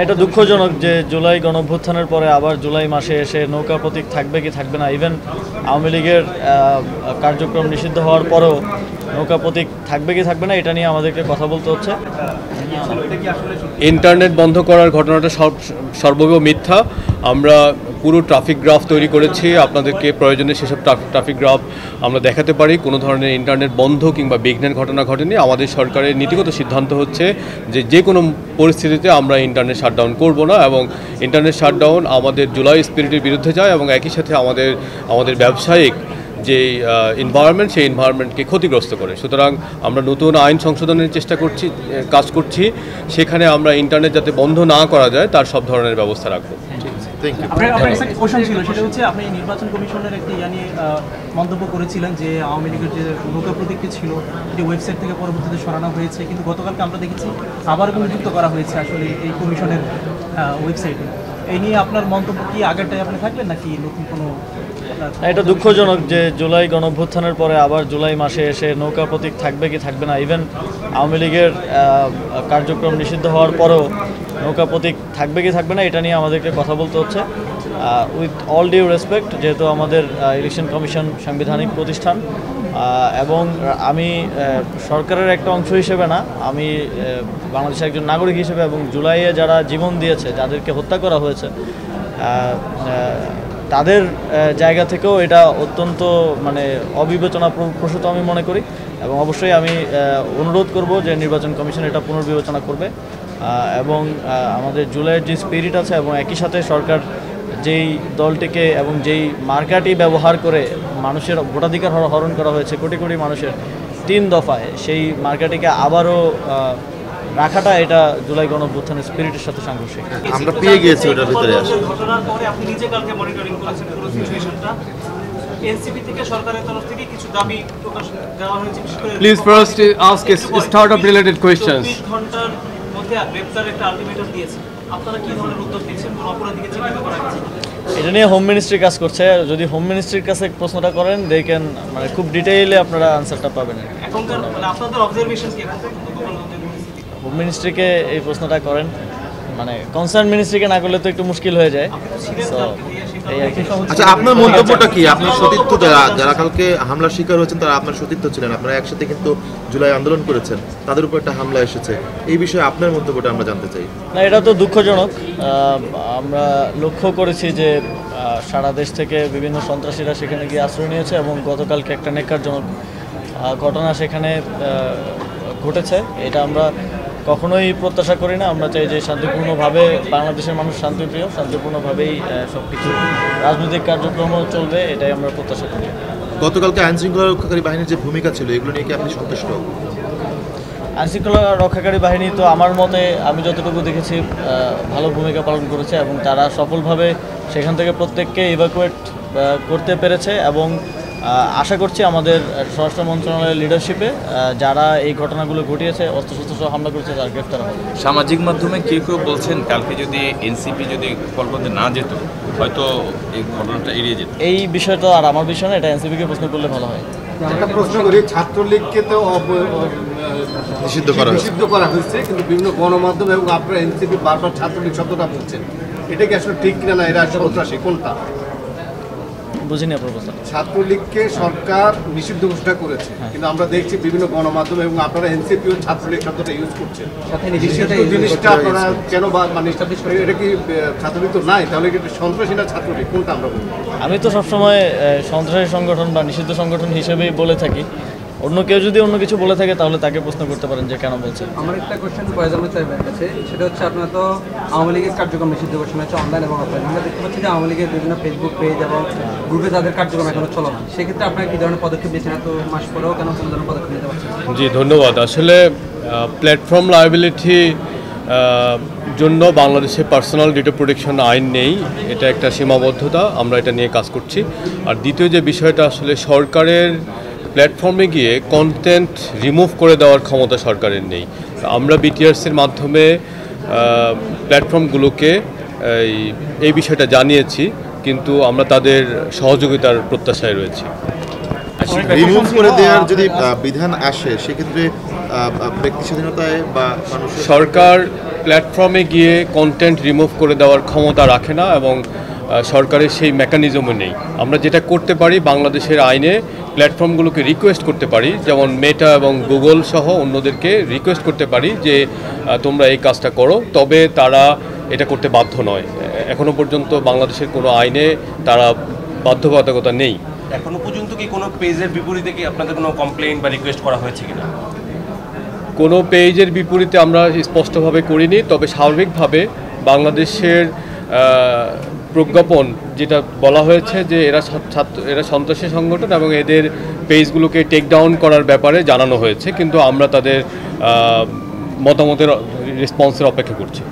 এটা দুঃখজনক যে জুলাই গণঅভ্যুত্থানের পরে আবার জুলাই মাসে এসে নৌকা প্রতীক থাকবে কি থাকবে না, ইভেন আওয়ামী লীগের কার্যক্রম নিষিদ্ধ হওয়ার পরেও নৌকা প্রতীক থাকবে কি থাকবে না এটা নিয়ে আমাদেরকে কথা বলতে হচ্ছে। ইন্টারনেট বন্ধ করার ঘটনাটা সর্বৈব মিথ্যা। আমরা পুরো ট্রাফিক গ্রাফ তৈরি করেছি, আপনাদেরকে প্রয়োজনে সেসব ট্রাফিক গ্রাফ আমরা দেখাতে পারি। কোনো ধরনের ইন্টারনেট বন্ধ কিংবা বিঘ্নের ঘটনা ঘটেনি। আমাদের সরকারের নীতিগত সিদ্ধান্ত হচ্ছে যে কোনো পরিস্থিতিতে আমরা ইন্টারনেট শাটডাউন করব না, এবং ইন্টারনেট শাটডাউন আমাদের জুলাই স্পিরিটের বিরুদ্ধে যায় এবং একই সাথে আমাদের ব্যবসায়িক যে এনভায়রনমেন্ট সেই এনভায়রনমেন্টকে ক্ষতিগ্রস্ত করে। সুতরাং আমরা নতুন আইন সংশোধনের কাজ করছি, সেখানে আমরা ইন্টারনেট যাতে বন্ধ না করা যায় তার সব ধরনের ব্যবস্থা রাখবো। আপনি নির্বাচন কমিশনের একটি মন্তব্য করেছিলেন যে আওয়ামী লীগের যে নৌকা প্রতীকটি ছিল এটি ওয়েবসাইট থেকে পরবর্তীতে সরানো হয়েছে, কিন্তু গতকালকে আমরা দেখেছি আবার যুক্ত করা হয়েছে আসলে এই কমিশনের ওয়েবসাইটে। এই নিয়ে আপনার মন্তব্য কি আগেরটাই আপনি থাকবেন নাকি নতুন কোনো? এটা দুঃখজনক যে জুলাই গণঅভ্যুত্থানের পরে আবার জুলাই মাসে এসে নৌকা প্রতীক থাকবে কি থাকবে না, ইভেন আওয়ামী লীগের কার্যক্রম নিষিদ্ধ হওয়ার পরেও নৌকা প্রতীক থাকবে কি থাকবে না এটা নিয়ে আমাদেরকে কথা বলতে হচ্ছে। উইথ অল ডিউ রেসপেক্ট, যেহেতু আমাদের ইলেকশন কমিশন সাংবিধানিক প্রতিষ্ঠান এবং আমি সরকারের একটা অংশ হিসেবে না, আমি বাংলাদেশের একজন নাগরিক হিসেবে এবং জুলাইয়ে যারা জীবন দিয়েছে, যাদেরকে হত্যা করা হয়েছে, তাদের জায়গা থেকেও এটা অত্যন্ত অবিবেচনা প্রসূত আমি মনে করি, এবং অবশ্যই আমি অনুরোধ করব যে নির্বাচন কমিশন এটা পুনর্বিবেচনা করবে এবং আমাদের জুলাইয়ের যে স্পিরিট আছে এবং একই সাথে সরকার যেই দলটিকে এবং যেই মার্কাটি ব্যবহার করে মানুষের ভোটাধিকার হরণ করা হয়েছে কোটি কোটি মানুষের 3 দফায়, সেই মার্কাটিকে আবারও রাখাটা এটা জুলাই গণঅভ্যুত্থানের স্পিরিটের সাথে সাংঘর্ষিক। আমরা পেয়ে গিয়েছি ওটার ভিতরে ঘটনার পরে আপনি নিজে কালকে মনিটরিং করেছেন পুরো সিচুয়েশনটা। এনসিপি থেকে সরকারের তরফ থেকে কিছু দাবি প্রকাশ দেওয়া হয়েছে। Please first ask startup related questions. 24 ঘন্টার মধ্যে গ্রেফতারের একটা আলটিমেটাম দিয়েছে, আপনারা কি ধরনের উদ্যোগ নিচ্ছেন? কোন অপরাধীকে চিহ্নিত করা হয়েছে? এটা নিয়ে হোম মিনিস্ট্রি কাজ করছে। যদি হোম মিনিস্ট্রির কাছে প্রশ্নটা করেন দেখেন খুব ডিটেইলে আপনারা আনসারটা পাবেন। এখনকার আপনাদের অবজারভেশন কি এখন? হোম মিনিস্ট্রিকে এই প্রশ্নটা করেন, কনসার্ন মিনিস্ট্রিকে না করলে তো একটু মুশকিল হয়ে যায়। আচ্ছা, আপনার মন্তব্যটা কি? আপনার সতীর্থ যারা কালকে হামলার শিকার হয়েছেন তারা আপনার সতীর্থ ছিলেন, আপনারা একসাথে কিন্তু জুলাই আন্দোলন করেছেন, তাদের উপর একটা হামলা এসেছে, এই বিষয়ে আপনার মন্তব্যটা আমরা জানতে চাই। না, এটা তো দুঃখজনক। আমরা লক্ষ্য করেছি যে সারা দেশ থেকে বিভিন্ন সন্ত্রাসীরা সেখানে গিয়ে আশ্রয় নিয়েছে এবং গতকালকে একটা নেকারজনক ঘটনা সেখানে ঘটেছে। এটা আমরা কখনোই প্রত্যাশা করি না। আমরা চাই যে শান্তিপূর্ণভাবে বাংলাদেশের মানুষ শান্তিপ্রিয়, শান্তিপূর্ণভাবেই সব কিছু রাজনৈতিক কার্যক্রমও চলবে, এটাই আমরা প্রত্যাশা করি। গতকালকে আইনশৃঙ্খলা রক্ষাকারী বাহিনীর যে ভূমিকা ছিল এগুলো নিয়ে কি আপনি সন্তুষ্ট? আইনশৃঙ্খলা রক্ষাকারী বাহিনী তো আমার মতে আমি যতটুকু দেখেছি ভালো ভূমিকা পালন করেছে এবং তারা সফলভাবে সেখান থেকে প্রত্যেককে ইভাকুয়েট করতে পেরেছে, এবং আশা করছি আমাদের স্বরাষ্ট্র মন্ত্রণালয়ের লিডারশিপে যারা এই ঘটনাগুলো ঘটিয়েছে, অস্ত্রশস্ত্র সহ হামলা করেছে, তারা গ্রেফতার হবে। সামাজিক মাধ্যমে কেউ বলছেন কালকে যদি এনসিপি যদি কলকাতা না যেত হয়তো এই ঘটনাটা এড়িয়ে যেত। এই বিষয়টা আর আমার বিষয় না, এটা এনসিপিকে প্রশ্ন করলে ভালো হয়। একটা প্রশ্ন করি, ছাত্রলীগকে তো নিষিদ্ধ করা হয়েছে, কিন্তু বিভিন্ন গণমাধ্যম এবং আপনারা এনসিপি বারবার ছাত্রলীগ শব্দটা বলছেন, এটা কি আসলে ঠিক কিনা? এরা সন্ত্রাসী কোনটা? বুঝিনি আপনার প্রশ্ন। ছাত্রলীগকে সরকার নিষিদ্ধ ঘোষণা করেছে, কিন্তু আমরা দেখছি বিভিন্ন গণমাধ্যম এবং আপনারা এনসিপি ও ছাত্রলীগ শব্দটা ইউজ করছেন। জিনিসটা আপনারা কেন এটা কি ছাত্রলীগ তো নাই, তাহলে কি সন্ত্রাসী না ছাত্রলীগ, কোনটা আমরা বলবো? আমি তো সবসময় সন্ত্রাসী সংগঠন বা নিষিদ্ধ সংগঠন হিসেবেই বলে থাকি। অন্য কেউ যদি অন্য কিছু বলে থাকে তাহলে তাকে প্রশ্ন করতে পারেন যে কেন বলছেন। আমার একটা কোয়েশ্চেন পয়জামা সাহেবের কাছে, সেটা হচ্ছে আপনারা তো আওয়ামী লীগের কার্যক্রম নিষিদ্ধ ঘোষণা হচ্ছে অনলাইন এবং অফলাইন। আমরা দেখতে পাচ্ছি যে আওয়ামী লীগের বিভিন্ন ফেসবুক পেজ এবং গ্রুপে তাদের কার্যক্রম এখনো চলমান। সেক্ষেত্রে আপনারা কী ধরনের পদক্ষেপ নিয়েছেন? এত মাস পরেও কেন কোনো ধরনের পদক্ষেপ নিতে পারছেন? জি, ধন্যবাদ। আসলে প্ল্যাটফর্ম লায়াবিলিটি জন্য বাংলাদেশে পার্সোনাল ডেটা প্রোটেকশন আইন নেই, এটা একটা সীমাবদ্ধতা, আমরা এটা নিয়ে কাজ করছি। আর দ্বিতীয় যে বিষয়টা, আসলে সরকারের প্ল্যাটফর্মে গিয়ে কন্টেন্ট রিমুভ করে দেওয়ার ক্ষমতা সরকারের নেই। আমরা বিটিআরসির মাধ্যমে প্ল্যাটফর্মগুলোকে এই বিষয়টা জানিয়েছি, কিন্তু আমরা তাদের সহযোগিতার প্রত্যাশায় রয়েছি। রিমুভ করে দেওয়ার যদি বিধান আসে সেক্ষেত্রে ব্যক্তি স্বাধীনতায় বা মানুষের সরকার প্ল্যাটফর্মে গিয়ে কন্টেন্ট রিমুভ করে দেওয়ার ক্ষমতা রাখে না এবং সরকারের সেই মেকানিজমও নেই। আমরা যেটা করতে পারি বাংলাদেশের আইনে প্ল্যাটফর্মগুলোকে রিকোয়েস্ট করতে পারি, যেমন মেটা এবং গুগল সহ অন্যদেরকে রিকোয়েস্ট করতে পারি যে তোমরা এই কাজটা করো, তবে তারা এটা করতে বাধ্য নয়। এখনো পর্যন্ত বাংলাদেশের কোনো আইনে তারা বাধ্যবাধকতা নেই। এখনো পর্যন্ত কি কোনো পেজের বিপরীতে কি আপনাদের কোনো কমপ্লেইন বা রিকোয়েস্ট করা হয়েছে কিনা? কোনো পেজের বিপরীতে আমরা স্পষ্টভাবে করিনি, তবে স্বাভাবিকভাবে বাংলাদেশের প্রজ্ঞাপন যেটা বলা হয়েছে যে এরা সন্ত্রাসী সংগঠন এবং এদের পেজগুলোকে টেক ডাউন করার ব্যাপারে জানানো হয়েছে, কিন্তু আমরা তাদের মতামতের রেসপন্সের অপেক্ষা করছি।